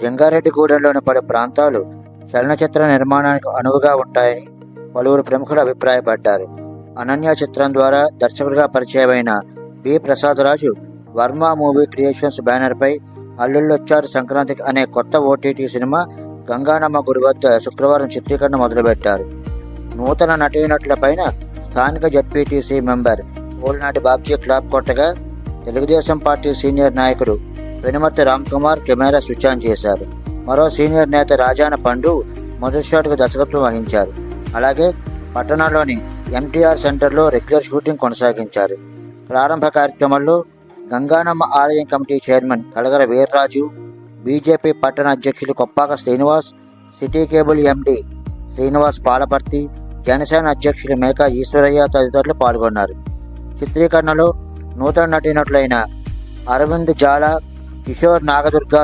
జంగారెడ్డిగూడెంలోని పలు ప్రాంతాలు చలనచిత్ర నిర్మాణానికి అనువుగా ఉంటాయని పలువురు ప్రముఖులు అభిప్రాయపడ్డారు. అనన్య చిత్రం ద్వారా దర్శకుడిగా పరిచయమైన B Prasadaraju Varma movie creations బ్యానర్పై అల్లుళ్ళొచ్చారు సంక్రాంతికి అనే కొత్త ఓటీటీ సినిమా గంగానమ్మ గుడి వద్ద శుక్రవారం చిత్రీకరణ మొదలుపెట్టారు. నూతన నటీనటులపైన స్థానిక ZPTC member Olnati Babji clap కొట్టగా తెలుగుదేశం పార్టీ సీనియర్ నాయకుడు Venumarthi Ramkumar camera switch on చేశారు. మరో సీనియర్ నేత రాజాన పండు మొదటి షాట్కు దర్శకత్వం వహించారు. అలాగే పట్టణంలోని ఎంటీఆర్ సెంటర్లో రెగ్యులర్ షూటింగ్ కొనసాగించారు. ప్రారంభ కార్యక్రమంలో గంగానమ్మ ఆలయం కమిటీ చైర్మన్ కడగర వీర్రాజు, బీజేపీ పట్టణ అధ్యక్షులు Koppaka Srinivas, city cable MD Srinivas Palaparthi, Janasena అధ్యక్షులు మేకా ఈశ్వరయ్య తదితరులు పాల్గొన్నారు. చిత్రీకరణలో నూతన నటీనటులైన అరవింద్ జాలా, కిషోర్ నాగదుర్గ